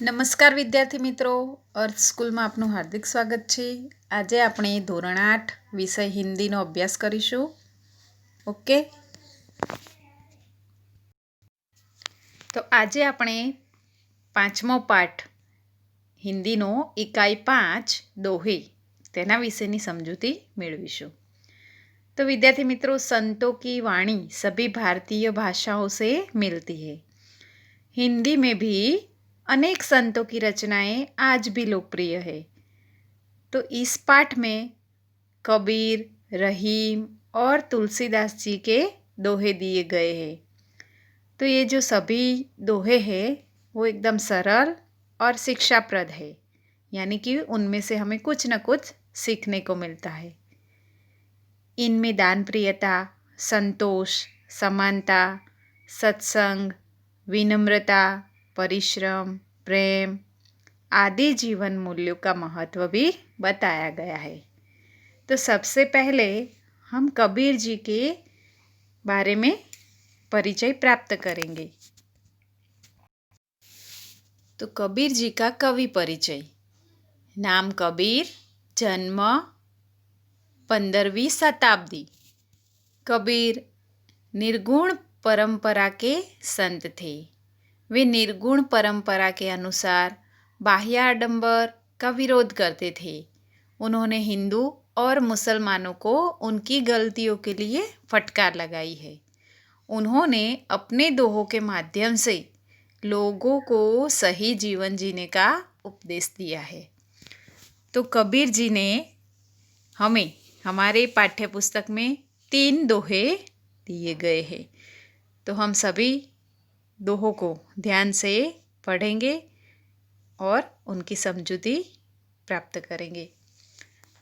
નમસ્કાર વિદ્યાર્થી મિત્રો, અર્થ સ્કૂલમાં આપનું હાર્દિક સ્વાગત છે. આજે આપણે ધોરણ 8 વિષય હિન્દીનો અભ્યાસ કરીશું. ઓકે, તો આજે આપણે પાંચમો પાઠ હિન્દીનો इकाई 5 दोहे તેના વિશેની સમજૂતી મેળવીશું. तो विद्यार्थी मित्रों, संतों की वाणी सभी भारतीय भाषाओं से मिलती है. हिंदी में भी अनेक संतों की रचनाएं आज भी लोकप्रिय है. तो इस पाठ में कबीर, रहीम और तुलसीदास जी के दोहे दिए गए हैं. तो ये जो सभी दोहे हैं वो एकदम सरल और शिक्षाप्रद है, यानी कि उनमें से हमें कुछ न कुछ सीखने को मिलता है. इनमें दान प्रियता, संतोष, समानता, सत्संग, विनम्रता, परिश्रम, प्रेम आदि जीवन मूल्यों का महत्व भी बताया गया है. तो सबसे पहले हम कबीर जी के बारे में परिचय प्राप्त करेंगे. तो कबीर जी का कवि परिचय. नाम कबीर, जन्म 15वीं शताब्दी. कबीर निर्गुण परंपरा के संत थे. वे निर्गुण परंपरा के अनुसार बाह्य आडंबर का विरोध करते थे. उन्होंने हिंदू और मुसलमानों को उनकी गलतियों के लिए फटकार लगाई है. उन्होंने अपने दोहों के माध्यम से लोगों को सही जीवन जीने का उपदेश दिया है. तो कबीर जी ने हमें हमारे पाठ्य पुस्तक में 3 दोहे दिए गए हैं. तो हम सभी दोहों को ध्यान से पढ़ेंगे और उनकी समझूती प्राप्त करेंगे.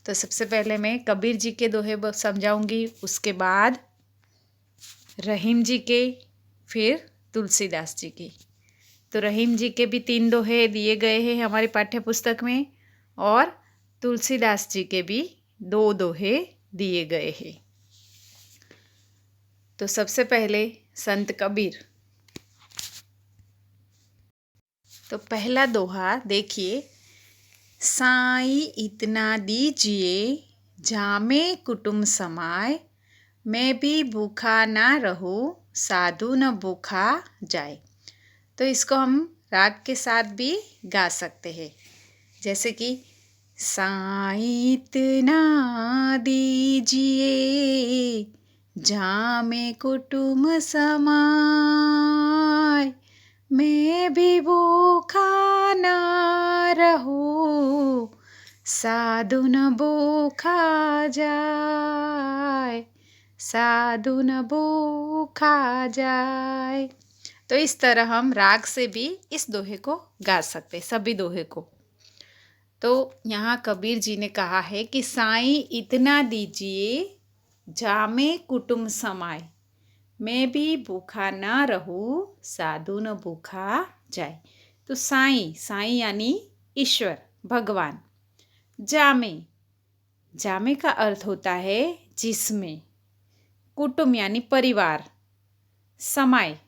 तो सबसे पहले मैं कबीर जी के दोहे समझाऊंगी, उसके बाद रहीम जी के, फिर तुलसीदास जी के. तो रहीम जी के भी 3 दोहे दिए गए हैं हमारी पाठ्य पुस्तक में, और तुलसीदास जी के भी 2 दोहे दिए गए हैं. तो सबसे पहले संत कबीर. तो पहला दोहा देखिए. साई इतना दीजिए जामे कुटुंब समाए, मैं भी भूखा ना रहूं साधु न भूखा जाए. तो इसको हम राग के साथ भी गा सकते हैं, जैसे कि साई इतना दीजिए जामे कुटुंब समाए, मैं भी भूखा ना रहूं साधु न भूखा जाए, साधु न भूखा जाए. तो इस तरह हम राग से भी इस दोहे को गा सकते, सभी दोहे को. तो यहाँ कबीर जी ने कहा है कि साईं इतना दीजिए जामे कुटुंब समाए, मैं भी भूखा ना रहूं साधु न भूखा जाए. तो साईं, साईं यानी ईश्वर, भगवान. जामे, जामे का अर्थ होता है जिसमें. कुटुंब यानी परिवार. समाय,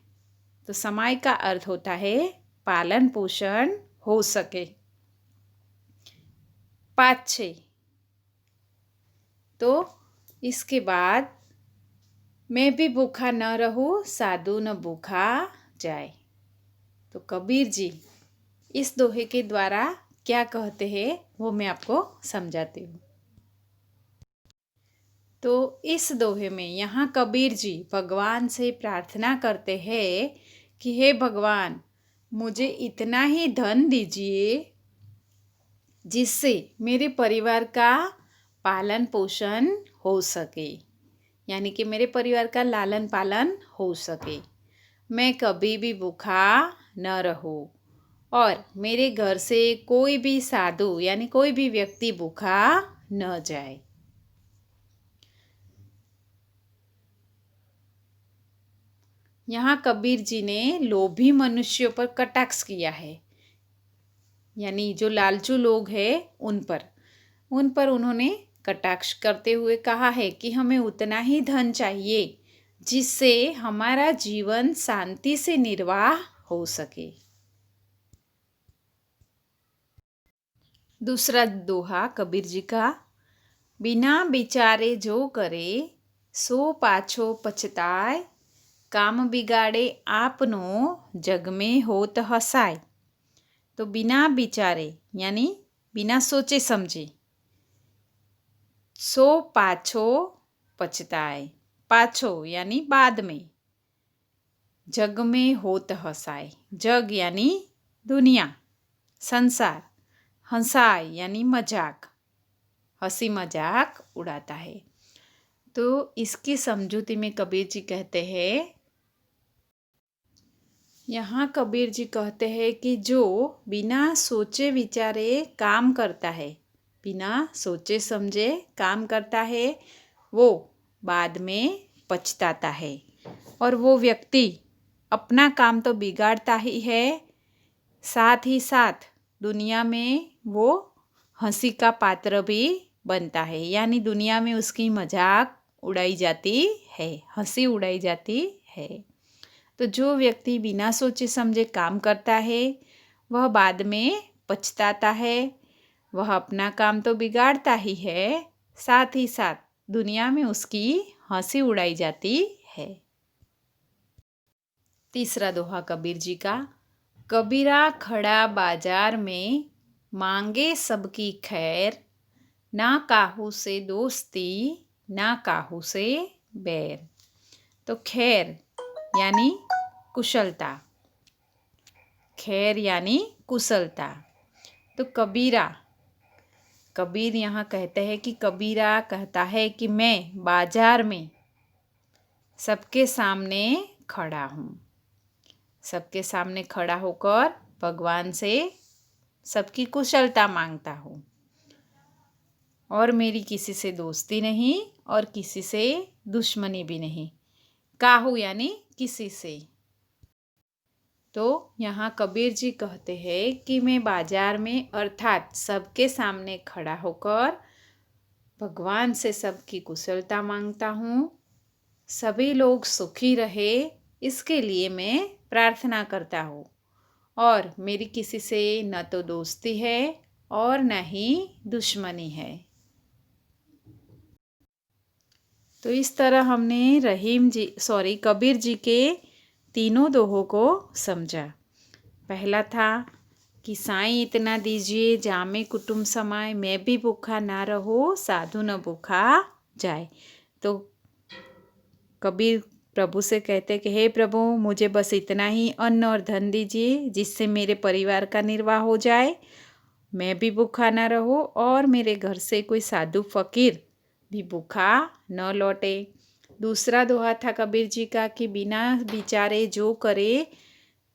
तो समाय का अर्थ होता है पालन पोषण हो सके. 5-6, तो इसके बाद मैं भी भूखा न रहूं साधु न भूखा जाए. तो कबीर जी इस दोहे के द्वारा क्या कहते हैं वो मैं आपको समझाती हूँ. तो इस दोहे में यहाँ कबीर जी भगवान से प्रार्थना करते हैं कि हे भगवान, मुझे इतना ही धन दीजिए जिससे मेरे परिवार का पालन पोषण हो सके, यानी कि मेरे परिवार का लालन पालन हो सके. मैं कभी भी भूखा न रहूं और मेरे घर से कोई भी साधु यानी कोई भी व्यक्ति भूखा न जाए. यहाँ कबीर जी ने लोभी मनुष्यों पर कटाक्ष किया है, यानी जो लालचू लोग हैं उन पर उन्होंने कटाक्ष करते हुए कहा है कि हमें उतना ही धन चाहिए जिससे हमारा जीवन शांति से निर्वाह हो सके. दूसरा दोहा कबीर जी का। बिना विचारे जो करे सो पाछो पछताय, काम बिगाड़े आपनो जग में होत हसाय। तो बिना विचारे यानी बिना सोचे समझे, सो पाछो पछताए, पाछो यानी बाद में, जग में होत हसाय, जग यानी दुनिया, संसार, हंसाय यानी मजाक, हंसी मजाक उड़ाता है। तो इसकी समझूती में कबीर जी कहते हैं, यहाँ कबीर जी कहते हैं कि जो बिना सोचे विचारे काम करता है, बिना सोचे समझे काम करता है, वो बाद में पछताता है। और वो व्यक्ति अपना काम तो बिगाड़ता ही है, साथ ही साथ दुनिया में वो हंसी का पात्र भी बनता है, यानी दुनिया में उसकी मजाक उड़ाई जाती है, हंसी उड़ाई जाती है। तो जो व्यक्ति बिना सोचे समझे काम करता है वह बाद में पछताता है। वह अपना काम तो बिगाड़ता ही है, साथ ही साथ दुनिया में उसकी हंसी उड़ाई जाती है। तीसरा दोहा कबीर जी का। कबीरा खड़ा बाजार में मांगे सबकी खैर, ना काहू से दोस्ती ना काहू से बैर। तो खैर यानी कुशलता, खैर यानी कुशलता। तो कबीरा, कबीर यहाँ कहते हैं कि कबीरा कहता है कि मैं बाजार में सबके सामने खड़ा हूँ, सबके सामने खड़ा होकर भगवान से सबकी कुशलता मांगता हूँ, और मेरी किसी से दोस्ती नहीं और किसी से दुश्मनी भी नहीं। काहू यानी किसी से। तो यहाँ कबीर जी कहते हैं कि मैं बाजार में अर्थात सबके सामने खड़ा होकर भगवान से सबकी कुशलता मांगता हूँ, सभी लोग सुखी रहे इसके लिए मैं प्रार्थना करता हूँ, और मेरी किसी से न तो दोस्ती है और न ही दुश्मनी है। तो इस तरह हमने कबीर जी के तीनों दोहों को समझा। पहला था कि साईं इतना दीजिए जामे कुटुंब समाए, मैं भी भूखा ना रहो साधु न भूखा जाए। तो कबीर प्रभु से कहते कि हे प्रभु, मुझे बस इतना ही अन्न और धन दीजिए जिससे मेरे परिवार का निर्वाह हो जाए, मैं भी भूखा ना रहूं और मेरे घर से कोई साधु फकीर भी भूखा न लौटे। दूसरा दोहा था कबीर जी का कि बिना विचारे जो करे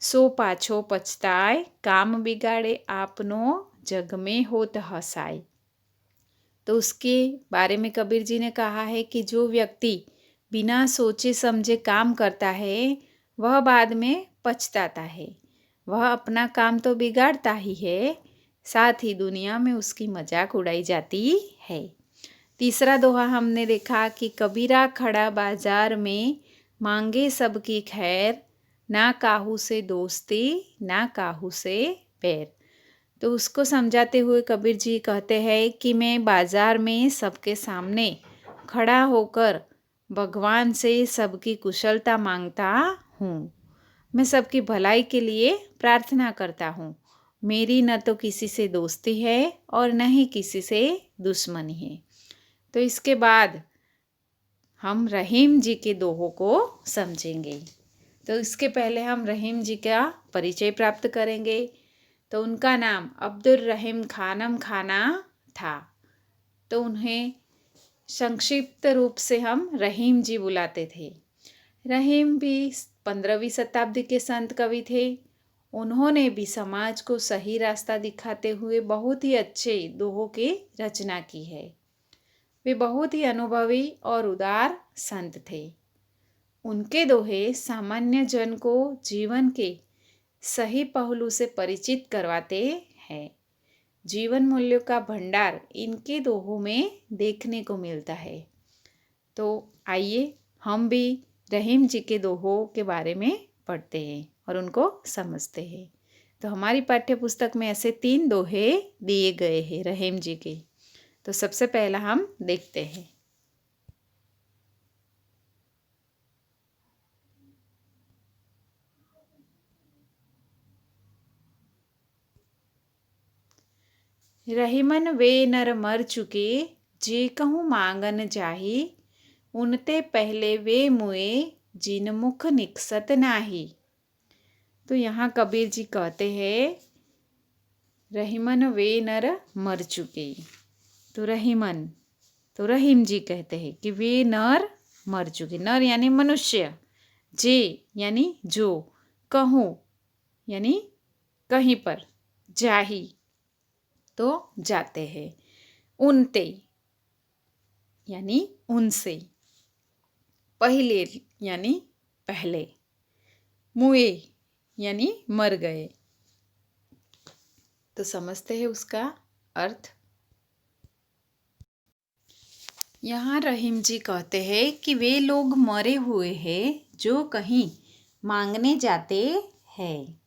सो पाछो पछताए, काम बिगाड़े आपनो जग में होत हसाय। तो उसके बारे में कबीर जी ने कहा है कि जो व्यक्ति बिना सोचे समझे काम करता है वह बाद में पछताता है। वह अपना काम तो बिगाड़ता ही है, साथ ही दुनिया में उसकी मजाक उड़ाई जाती है। तीसरा दोहा हमने देखा कि कबीरा खड़ा बाजार में मांगे सबकी खैर, ना काहू से दोस्ती ना काहू से बैर। तो उसको समझाते हुए कबीर जी कहते हैं कि मैं बाजार में सबके सामने खड़ा होकर भगवान से सबकी कुशलता मांगता हूँ, मैं सबकी भलाई के लिए प्रार्थना करता हूँ। मेरी न तो किसी से दोस्ती है और न ही किसी से दुश्मनी है। तो इसके बाद हम रहीम जी के दोहों को समझेंगे। तो इसके पहले हम रहीम जी का परिचय प्राप्त करेंगे। तो उनका नाम अब्दुल रहीम खानम खाना था। तो उन्हें संक्षिप्त रूप से हम रहीम जी बुलाते थे। रहीम भी 15वीं शताब्दी के संत कवि थे। उन्होंने भी समाज को सही रास्ता दिखाते हुए बहुत ही अच्छे दोहों की रचना की है। वे बहुत ही अनुभवी और उदार संत थे। उनके दोहे सामान्य जन को जीवन के सही पहलू से परिचित करवाते हैं। जीवन मूल्यों का भंडार इनके दोहों में देखने को मिलता है। तो आइए हम भी रहीम जी के दोहों के बारे में पढ़ते हैं और उनको समझते हैं। तो हमारी पाठ्य पुस्तक में ऐसे 3 दोहे दिए गए हैं रहीम जी के। तो सबसे पहला हम देखते हैं। रहीमन वे नर मर चुके, जे कहूँ मांगन जाही, उनते पहले वे मुए, जिन मुख निकसत नाही। तो यहाँ कबीर जी कहते हैं रहीमन वे नर मर चुके। तो रहीम जी कहते हैं कि वे नर मर चुके। नर यानी मनुष्य, जे यानी जो, कहूँ यानी कहीं पर, जाही तो जाते हैं, उनते यानी उनसे, पहले यानी पहले, मुए यानी मर गए। तो समझते हैं उसका अर्थ। यहाँ रहीम जी कहते हैं कि वे लोग मरे हुए हैं जो कहीं मांगने जाते हैं,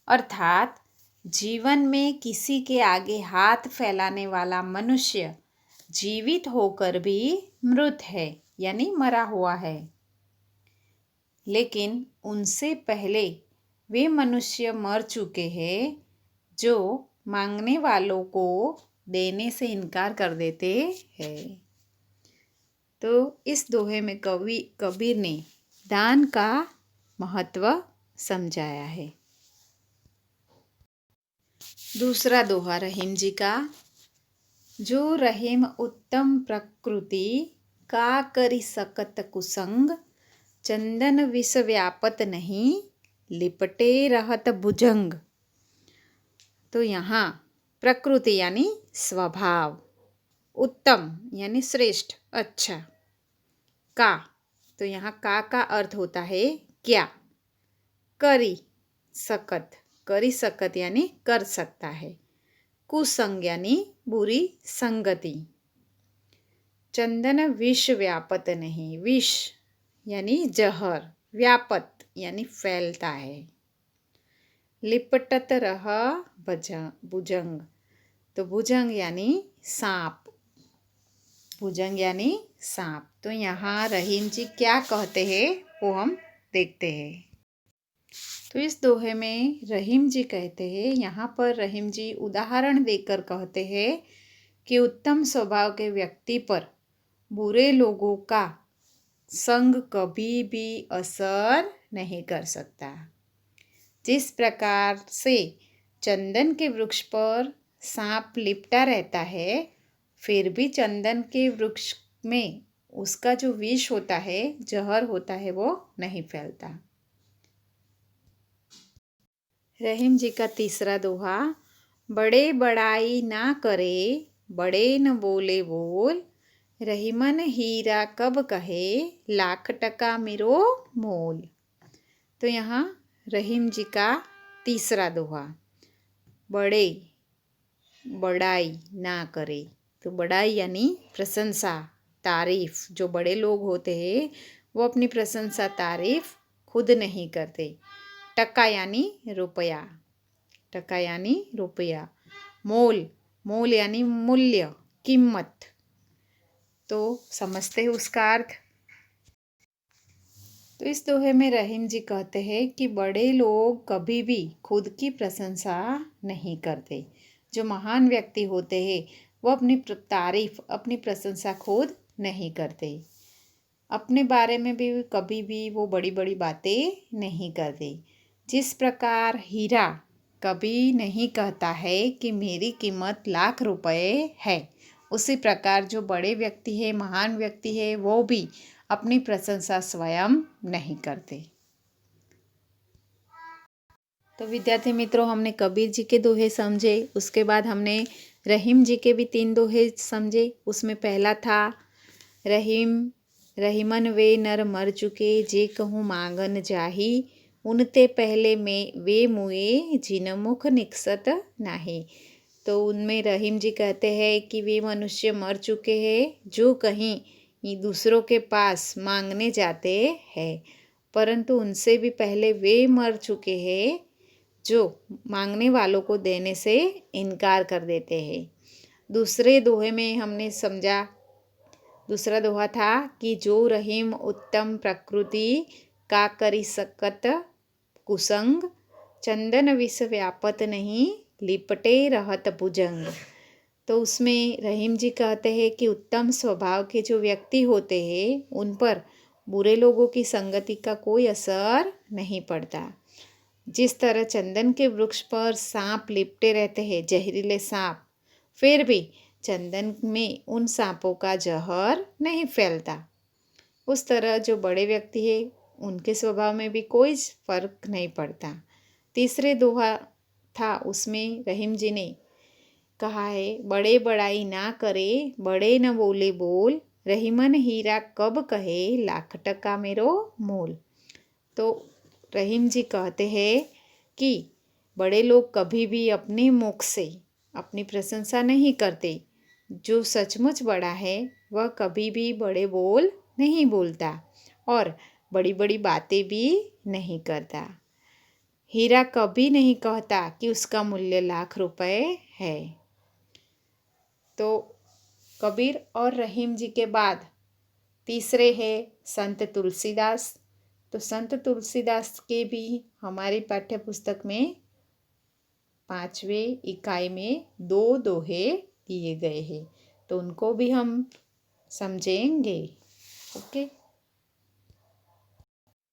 अर्थात जीवन में किसी के आगे हाथ फैलाने वाला मनुष्य जीवित होकर भी मृत है यानी मरा हुआ है। लेकिन उनसे पहले वे मनुष्य मर चुके हैं जो मांगने वालों को देने से इनकार कर देते हैं। तो इस दोहे में कबीर ने दान का महत्व समझाया है। दूसरा दोहा रहीम जी का। जो रहीम उत्तम प्रकृति, का करी सकत कुसंग, चंदन विष व्यापत नहीं, लिपटे रहत भुजंग। तो यहाँ प्रकृति यानी स्वभाव, उत्तम यानी श्रेष्ठ, अच्छा, का तो यहाँ का अर्थ होता है क्या, करी सकत यानी कर सकता है, कुसंग यानी बुरी संगति, चंदन विष व्यापत नहीं, विष यानी जहर, व्यापत यानी फैलता है, लिपटत रह भुजंग। तो भुजंग यानी सांप, भुजंग यानी सांप। तो यहाँ रहीम जी क्या कहते हैं वो हम देखते हैं। तो इस दोहे में रहीम जी कहते हैं, यहाँ पर रहीम जी उदाहरण देकर कहते हैं कि उत्तम स्वभाव के व्यक्ति पर बुरे लोगों का संग कभी भी असर नहीं कर सकता। जिस प्रकार से चंदन के वृक्ष पर सांप लिपटा रहता है, फिर भी चंदन के वृक्ष में उसका जो विष होता है, जहर होता है, वो नहीं फैलता। रहीम जी का तीसरा दोहा। बड़े बड़ाई ना करे, बड़े न बोले बोल, रहीमन हीरा कब कहे, लाख टका मेरो मोल। तो यहाँ रहीम जी का तीसरा दोहा। बड़ाई ना करे, तो बड़ाई यानी प्रशंसा, तारीफ। जो बड़े लोग होते हैं वो अपनी प्रशंसा, तारीफ खुद नहीं करते। टका यानी रुपया, टका यानी रुपया। मोल यानी मूल्य, कीमत। तो समझते हैं उसका अर्थ। तो इस दोहे में रहीम जी कहते हैं कि बड़े लोग कभी भी खुद की प्रशंसा नहीं करते। जो महान व्यक्ति होते हैं वो अपनी तारीफ, अपनी प्रशंसा खुद नहीं करते। अपने बारे में भी कभी भी वो बड़ी बड़ी बातें नहीं करते। जिस प्रकार हीरा कभी नहीं कहता है कि मेरी कीमत लाख रुपए है, उसी प्रकार जो बड़े व्यक्ति है, महान व्यक्ति है, वो भी अपनी प्रशंसा स्वयं नहीं करते। तो विद्यार्थी मित्रों, हमने कबीर जी के दोहे समझे, उसके बाद हमने रहीम जी के भी 3 दोहे समझे। उसमें पहला था रहीमन वे नर मर चुके, जे कहूँ मांगन जाही, उनते पहले में वे मुए, जिन मुख निकसत नाही। तो उनमें रहीम जी कहते हैं कि वे मनुष्य मर चुके हैं जो कहीं दूसरों के पास मांगने जाते हैं, परंतु उनसे भी पहले वे मर चुके हैं जो मांगने वालों को देने से इनकार कर देते हैं। दूसरे दोहे में हमने समझा, दूसरा दोहा था कि जो रहीम उत्तम प्रकृति का करी सकत कुसंग, चंदन विष व्यापत नहीं लिपटे रहत भुजंग। तो उसमें रहीम जी कहते हैं कि उत्तम स्वभाव के जो व्यक्ति होते हैं उन पर बुरे लोगों की संगति का कोई असर नहीं पड़ता। जिस तरह चंदन के वृक्ष पर सांप लिपटे रहते हैं, जहरीले सांप, फिर भी चंदन में उन सांपों का जहर नहीं फैलता, उस तरह जो बड़े व्यक्ति है उनके स्वभाव में भी कोई फर्क नहीं पड़ता। तीसरे दोहा था, उसमें रहीम जी ने कहा है, बड़े बड़ाई ना करे बड़े न बोले बोल, रहीमन हीरा कब कहे लाख टका मेरो मोल। तो रहीम जी कहते हैं कि बड़े लोग कभी भी अपने मुख से अपनी प्रशंसा नहीं करते। जो सचमुच बड़ा है वह कभी भी बड़े बोल नहीं बोलता और बड़ी बड़ी बातें भी नहीं करता। हीरा कभी नहीं कहता कि उसका मूल्य लाख रुपए है। तो कबीर और रहीम जी के बाद तीसरे हैं संत तुलसीदास। तो संत तुलसीदास के भी हमारी पाठ्य पुस्तक में 5वें इकाई में 2 दोहे दिए गए हैं, तो उनको भी हम समझेंगे। ओके,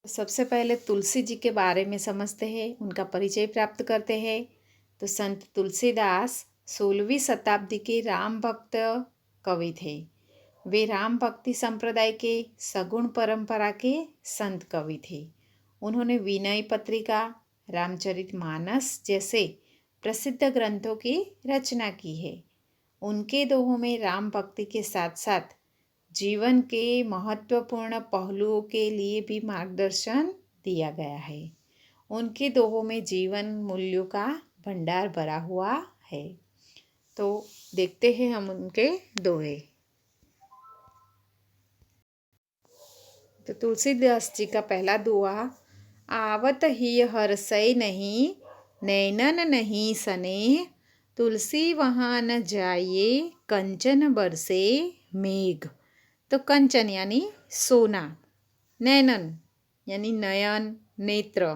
सबसे पहले तुलसी जी के बारे में समझते हैं, उनका परिचय प्राप्त करते हैं। तो संत तुलसीदास 16वीं शताब्दी के राम भक्त कवि थे। वे राम भक्ति संप्रदाय के सगुण परंपरा के संत कवि थे। उन्होंने विनय पत्रिका, रामचरितमानस जैसे प्रसिद्ध ग्रंथों की रचना की है। उनके दोहों में राम भक्ति के साथ साथ जीवन के महत्वपूर्ण पहलुओं के लिए भी मार्गदर्शन दिया गया है। उनके दोहों में जीवन मूल्यों का भंडार भरा हुआ है। तो देखते हैं हम उनके दोहे। तो तुलसीदास जी का पहला दोहा, आवत ही हर्षय नहीं नैनन नहीं स्नेह, तुलसी वहाँ न जाइए कंचन बरसे मेघ। तो कंचन यानी सोना, नैनन यानी नयन नेत्र,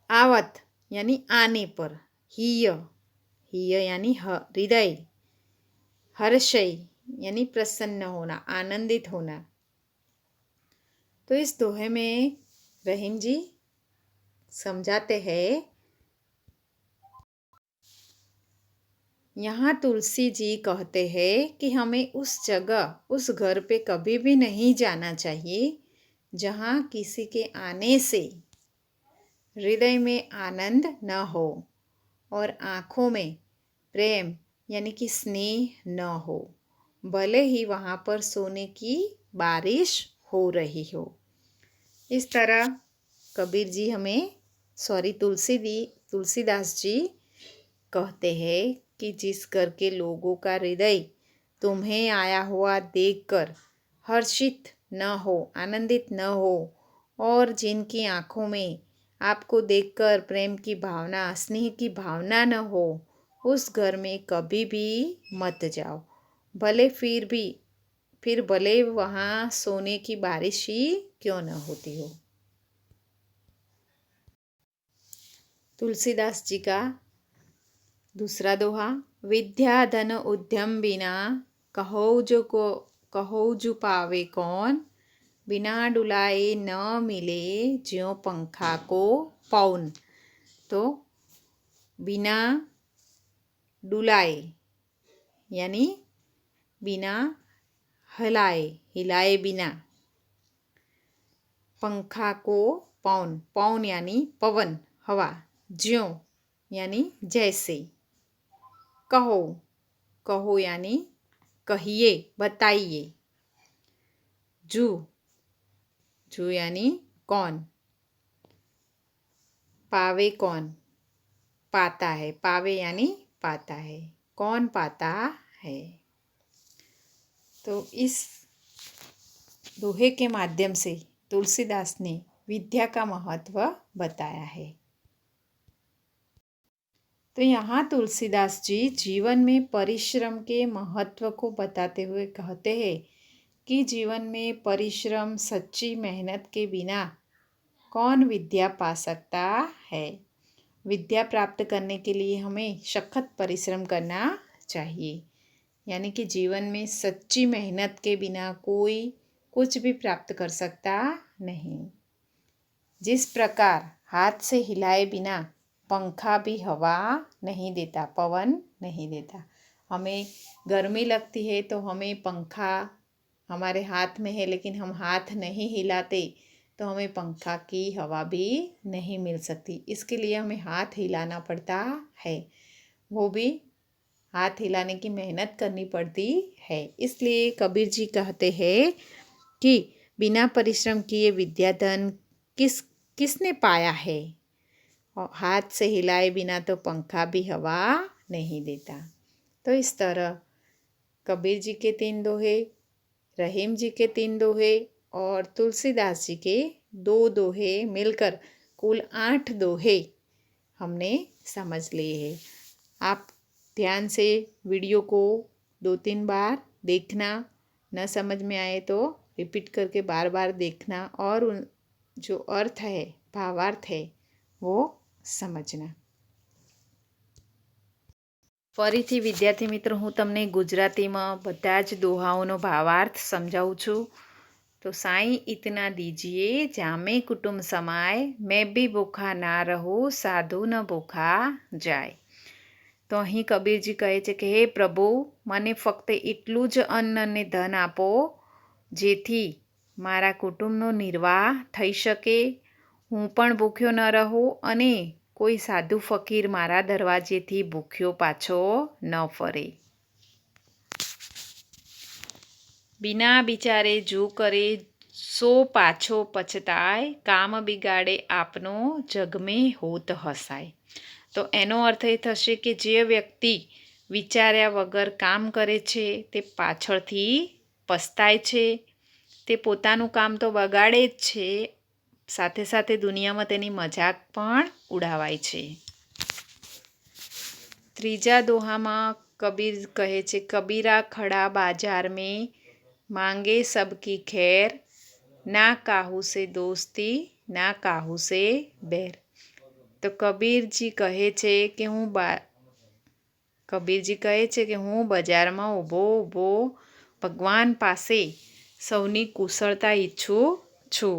आवत यानी आने पर, हिय हिय यानी हृदय, हर्षय यानी प्रसन्न होना, आनंदित होना। तो इस दोहे में रहीम जी समझाते हैं, यहाँ तुलसी जी कहते हैं कि हमें उस जगह, उस घर पे कभी भी नहीं जाना चाहिए जहाँ किसी के आने से हृदय में आनंद न हो और आँखों में प्रेम यानी कि स्नेह न हो, भले ही वहाँ पर सोने की बारिश हो रही हो। इस तरह कबीर जी हमें तुलसीदास जी कहते हैं कि जिस घर के लोगों का हृदय तुम्हें आया हुआ देखकर हर्षित न हो, आनंदित न हो, और जिनकी आँखों में आपको देखकर प्रेम की भावना, स्नेह की भावना न हो, उस घर में कभी भी मत जाओ, भले फिर भले वहाँ सोने की बारिश ही क्यों न होती हो। तुलसीदास जी का दूसरा दोहा, विद्या धन उद्यम बिना कहो जो पावे कौन, बिना डुलाए न मिले ज्यों पंखा को पौन। तो बिना डुलाए यानी बिना हिलाए बिना, पंखा को पौन, पौन यानी पवन, हवा, ज्यों यानी जैसे, कहो यानी कहिए, बताइए, जू यानी कौन, पावे कौन, पाता है, पावे यानी पाता है, कौन पाता है। तो इस दोहे के माध्यम से तुलसीदास ने विद्या का महत्व बताया है। तो यहाँ तुलसीदास जी जीवन में परिश्रम के महत्व को बताते हुए कहते हैं कि जीवन में परिश्रम सच्ची मेहनत के बिना कौन विद्या पा सकता है। विद्या प्राप्त करने के लिए हमें सख्त परिश्रम करना चाहिए। यानी कि जीवन में सच्ची मेहनत के बिना कोई कुछ भी प्राप्त कर सकता नहीं। जिस प्रकार हाथ से हिलाए बिना पंखा भी हवा नहीं देता, पवन नहीं देता। हमें गर्मी लगती है तो हमें पंखा हमारे हाथ में है लेकिन हम हाथ नहीं हिलाते तो हमें पंखा की हवा भी नहीं मिल सकती। इसके लिए हमें हाथ हिलाना पड़ता है, वो भी हाथ हिलाने की मेहनत करनी पड़ती है। इसलिए कबीर जी कहते हैं कि बिना परिश्रम किए विद्याधन किसने पाया है। और हाथ से हिलाए बिना तो पंखा भी हवा नहीं देता। तो इस तरह कबीर जी के 3 दोहे, रहीम जी के 3 दोहे और तुलसीदास जी के 2 दोहे मिलकर कुल 8 दोहे हमने समझ लिए हैं। आप ध्यान से वीडियो को 2-3 बार देखना, न समझ में आए तो रिपीट करके बार बार देखना और उन जो अर्थ है, भावार्थ है वो સમજના। ફરીથી વિદ્યાર્થી મિત્રો હું તમને ગુજરાતીમાં બધા જ દોહાઓનો ભાવાર્થ સમજાવું છું। તો સાईं इतना दीजिए जामे कुटुंब समाय, मैं भी भूखा ना रहूं साधु न भूखा जाय। તો અહીં કબીરજી કહે છે કે હે પ્રભુ, મને ફક્ત એટલું જ અન્ન અને ધન આપો જેથી મારા કુટુંબનો નિર્વાહ થઈ શકે, હું પણ ભૂખ્યો ન રહું અને કોઈ સાધુ ફકીર મારા દરવાજેથી ભૂખ્યો પાછો ન ફરે। बिना बिचारे जो करे सो पाछो पछताय, काम बिगाड़े आपनो जग में होत हसाय। तो एनो अर्थ ए थशे कि जे व्यक्ति विचार्या वगर काम करे छे ते पाछळथी पछताय छे, ते पोतानुं काम तो बगाड़े ज छे, साथे साथे दुनियामां तेनी मजाक पण उड़ावाय छे। त्रीजा दोहामां कबीर कहे छे कबीरा खड़ा बाजार में मांगे सबकी खैर, ना काहू से दोस्ती ना काहू से बैर। तो कबीरजी कहे छे कि हूँ बजारमां ऊभो ऊभो भगवान पासे सौनी कुशळता ઈચ્છું છું,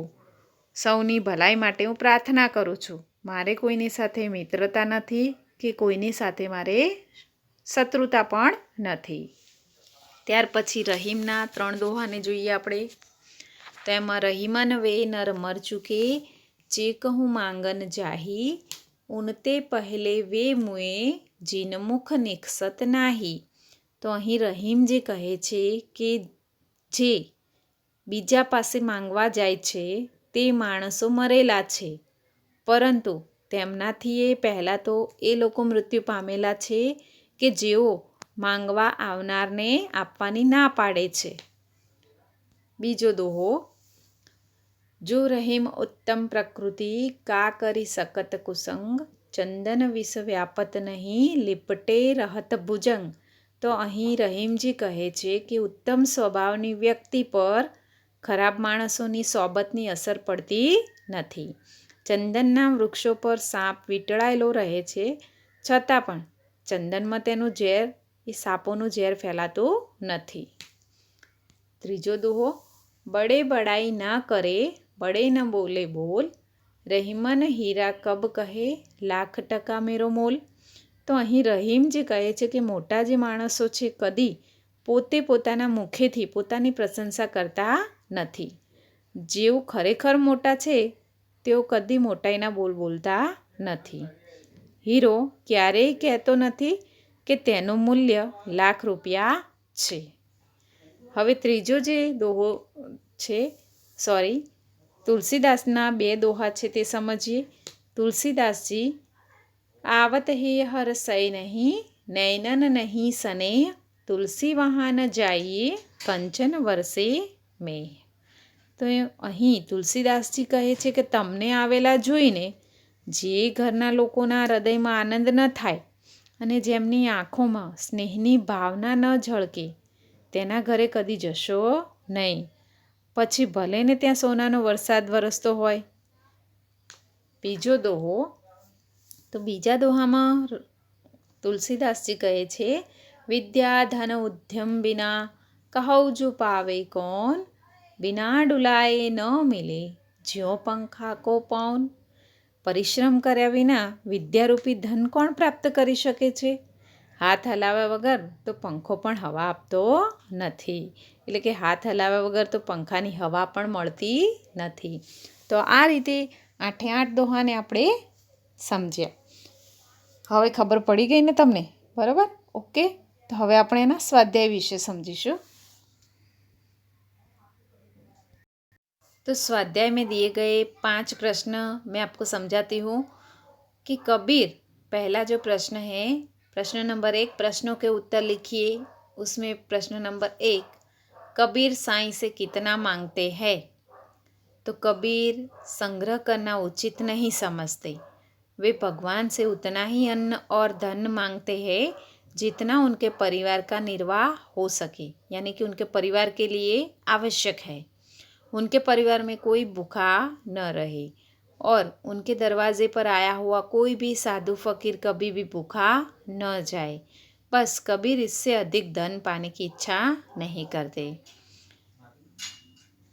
સૌની ભલાઈ માટે હું પ્રાર્થના કરું છું। મારે કોઈની સાથે મિત્રતા નથી કે કોઈની સાથે મારે શત્રુતા પણ નથી। ત્યાર પછી રહીમના 3 દોહાને જોઈએ આપણે। તો એમાં રહીમન વે નર મર ચૂકે, જે કહું માંગન જાહી, ઉનતે પહેલે વે મુએ જીનમુખ નિક્ષત નાહી। તો અહીં રહીમજી કહે છે કે જે બીજા પાસે માંગવા જાય છે તે માણસો મરેલા છે, પરંતુ તેમનાથી એ પહેલાં તો એ લોકો મૃત્યુ પામેલા છે કે જેઓ માંગવા આવનારને આપવાની ના પાડે છે। બીજો દોહો, જો રહીમ ઉત્તમ પ્રકૃતિ કા કરી सकत कुसंग, चंदन विष व्यापत नहीं लिपटे रहत भुजंग। तो અહીં રહીમજી કહે છે કે ઉત્તમ સ્વભાવની વ્યક્તિ પર ખરાબ માણસોની સોબતની અસર પડતી નથી। ચંદનના વૃક્ષો પર સાપ વીંટળાયેલો રહે છે, છતાં પણ ચંદનમાં તેનું ઝેર એ સાપોનું ઝેર ફેલાતું નથી। ત્રીજો દોહો, બડે બડાઈ ના કરે બડે ન બોલે બોલ, રહીમન હીરા કબ કહે લાખ ટકા મેરો મોલ। તો અહીં રહીમજી કહે છે કે મોટા જે માણસો છે કદી પોતે પોતાના મુખેથી પોતાની પ્રશંસા કરતા નથી। જેઓ ખરેખર મોટા છે તેઓ કદી મોટાઈના બોલ બોલતા નથી। હીરો ક્યારેય કહેતો નથી કે તેનું મૂલ્ય લાખ રૂપિયા છે। હવે ત્રીજો જે દોહો છે તુલસીદાસના 2 દોહા છે તે સમજીએ। તુલસીદાસજી आवत हे हर सय नहीं, नैनन नहीं सने, तुलसी वहाँ न जाइए कंचन वर्षे में। तो અહીં તુલસીદાસજી કહે છે કે તમને આવેલા જોઈને જે ઘરના લોકોના હૃદયમાં આનંદ ન થાય અને જેમની આંખોમાં સ્નેહની ભાવના ન ઝળકે તેના ઘરે કદી જશો નહીં, પછી ભલે ને ત્યાં સોનાનો વરસાદ વરસતો હોય. બીજો દોહો, તો બીજા દોહામાં તુલસીદાસજી કહે છે, વિદ્યા ધન ઉદ્યમ બિના કહઉ જો પાવે કોન, બિના ડુલાએ ન મિલે જ્યો પંખા કો પૌન. પરિશ્રમ કર્યા વિના વિદ્યારૂપી ધન કોણ પ્રાપ્ત કરી શકે છે? હાથ હલાવ્યા વગર તો પંખો પણ હવા આપતો નથી. એટલે કે હાથ હલાવ્યા વગર તો પંખાની હવા પણ મળતી નથી. તો આ રીતે 8 દોહાને આપણે સમજ્યા. હવે ખબર પડી ગઈ ને તમને? બરાબર? ઓકે. તો હવે આપણે એના સ્વાધ્યાય વિશે સમજીશું. तो स्वाध्याय में दिए गए 5 प्रश्न मैं आपको समझाती हूँ कि कबीर, पहला जो प्रश्न है, प्रश्न नंबर 1, प्रश्नों के उत्तर लिखिए. उसमें प्रश्न नंबर 1, कबीर साईं से कितना मांगते हैं? तो कबीर संग्रह करना उचित नहीं समझते. वे भगवान से उतना ही अन्न और धन मांगते हैं जितना उनके परिवार का निर्वाह हो सके, यानी कि उनके परिवार के लिए आवश्यक है. उनके परिवार में कोई भूखा न रहे और उनके दरवाजे पर आया हुआ कोई भी साधु फकीर कभी भी भूखा न जाए. बस कबीर इससे अधिक धन पाने की इच्छा नहीं करते.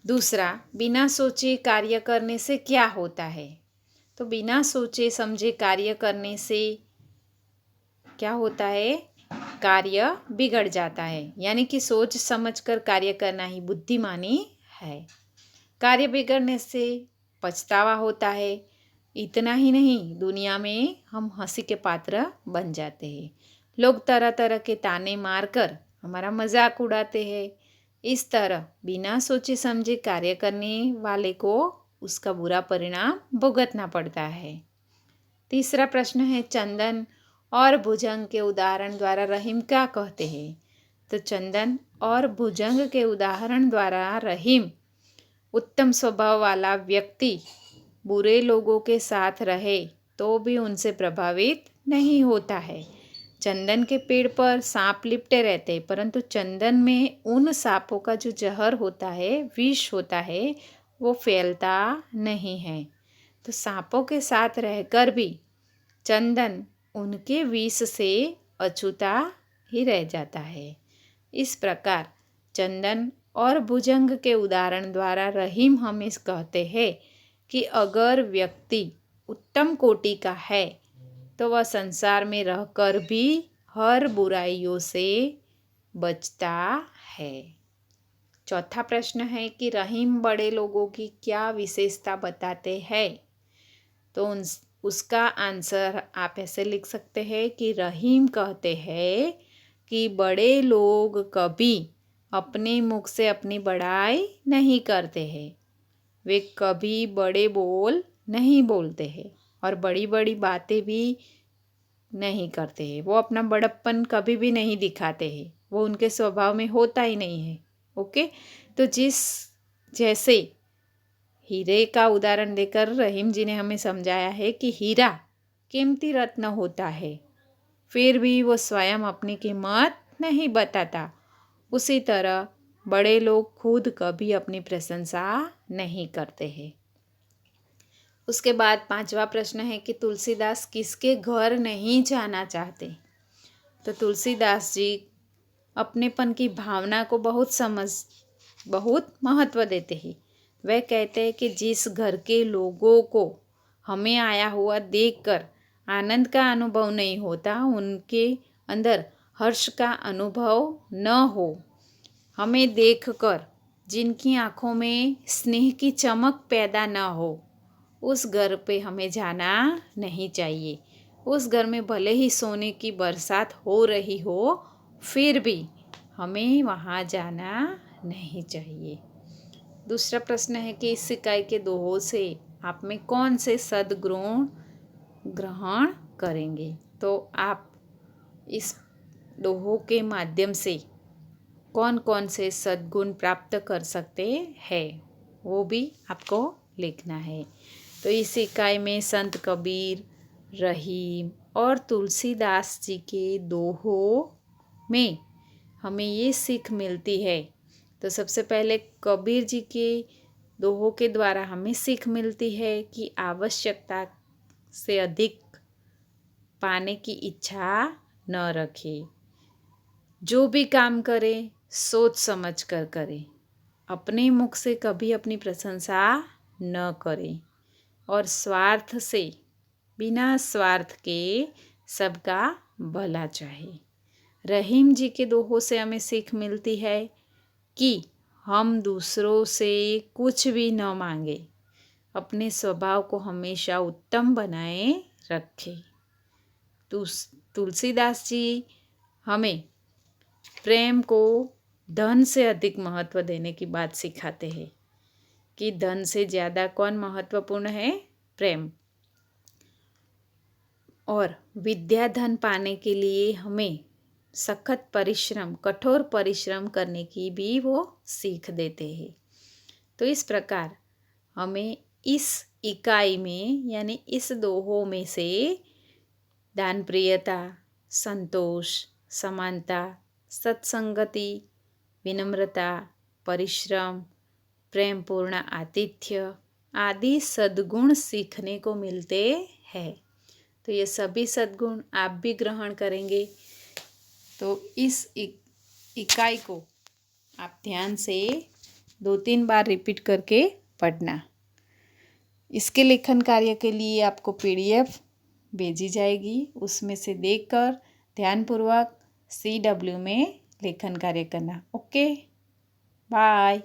दूसरा, बिना सोचे कार्य करने से क्या होता है? तो बिना सोचे समझे कार्य करने से क्या होता है? कार्य बिगड़ जाता है. यानी कि सोच समझकर कार्य करना ही बुद्धिमानी है. कार्य बिगड़ने से पछतावा होता है. इतना ही नहीं, दुनिया में हम हंसी के पात्र बन जाते हैं. लोग तरह तरह के ताने मारकर हमारा मजाक उड़ाते हैं. इस तरह बिना सोचे समझे कार्य करने वाले को उसका बुरा परिणाम भुगतना पड़ता है. तीसरा प्रश्न है, चंदन और भुजंग के उदाहरण द्वारा रहीम क्या कहते हैं? तो चंदन और भुजंग के उदाहरण द्वारा रहीम, उत्तम स्वभाव वाला व्यक्ति बुरे लोगों के साथ रहे तो भी उनसे प्रभावित नहीं होता है. चंदन के पेड़ पर सांप लिपटे रहते हैं, परंतु चंदन में उन सांपों का जो जहर होता है, विष होता है, वो फैलता नहीं है. तो सांपों के साथ रहकर भी चंदन उनके विष से अछूता ही रह जाता है. इस प्रकार चंदन और भुजंग के उदाहरण द्वारा रहीम हमें कहते हैं कि अगर व्यक्ति उत्तम कोटि का है तो वह संसार में रहकर भी हर बुराइयों से बचता है. चौथा प्रश्न है कि रहीम बड़े लोगों की क्या विशेषता बताते हैं? तो उसका आंसर आप ऐसे लिख सकते हैं कि रहीम कहते हैं कि बड़े लोग कभी अपने मुख से अपनी बड़ाई नहीं करते हैं. वे कभी बड़े बोल नहीं बोलते हैं और बड़ी बड़ी बातें भी नहीं करते हैं. वो अपना बड़प्पन कभी भी नहीं दिखाते हैं. वो उनके स्वभाव में होता ही नहीं है. ओके. तो जैसे हीरे का उदाहरण देकर रहीम जी ने हमें समझाया है कि हीरा कीमती रत्न होता है, फिर भी वो स्वयं अपनी कीमत नहीं बताता. उसी तरह बड़े लोग खुद कभी अपनी प्रशंसा नहीं करते हैं. उसके बाद 5वां प्रश्न है कि तुलसीदास किसके घर नहीं जाना चाहते? तो तुलसीदास जी अपनेपन की भावना को बहुत महत्व देते हैं. वह कहते हैं कि जिस घर के लोगों को हमें आया हुआ देखकर आनंद का अनुभव नहीं होता, उनके अंदर हर्ष का अनुभव न हो. हमें देखकर जिनकी आँखों में स्नेह की चमक पैदा न हो, उस घर पे हमें जाना नहीं चाहिए. उस घर में भले ही सोने की बरसात हो रही हो, फिर भी हमें वहाँ जाना नहीं चाहिए. दूसरा प्रश्न है कि इस इकाई के दोहों से आप में कौन से सद्गुण ग्रहण करेंगे? तो आप इस दोहों के माध्यम से कौन कौन से सद्गुण प्राप्त कर सकते हैं, वो भी आपको लिखना है. तो इस इकाई में संत कबीर, रहीम, और तुलसीदास जी के दोहों में हमें ये सीख मिलती है। तो सबसे पहले कबीर जी के दोहों के द्वारा हमें सीख मिलती है कि आवश्यकता से अधिक पाने की इच्छा न रखें। जो भी काम करे सोच समझ कर करे। अपने मुख से कभी अपनी प्रशंसा न करें और स्वार्थ से, बिना स्वार्थ के सबका भला चाहे। रहीम जी के दोहों से हमें सीख मिलती है कि हम दूसरों से कुछ भी न मांगे, अपने स्वभाव को हमेशा उत्तम बनाए रखें। तुलसीदास जी हमें प्रेम को धन से अधिक महत्व देने की बात सिखाते हैं कि धन से ज़्यादा कौन महत्वपूर्ण है? प्रेम। और विद्या धन पाने के लिए हमें सखत परिश्रम, कठोर परिश्रम करने की भी वो सीख देते हैं। तो इस प्रकार हमें इस इकाई में यानी इस दोहों में से दान प्रियता, संतोष, समानता, सत्संगति, विनम्रता, परिश्रम, प्रेमपूर्ण आतिथ्य आदि सद्गुण सीखने को मिलते हैं। तो ये सभी सद्गुण आप भी ग्रहण करेंगे। तो इस इकाई को आप ध्यान से 2-3 बार रिपीट करके पढ़ना। इसके लेखन कार्य के लिए आपको PDF भेजी जाएगी, उसमें से देखकर ध्यानपूर्वक CW में लेखन कार्य करना। Okay, bye.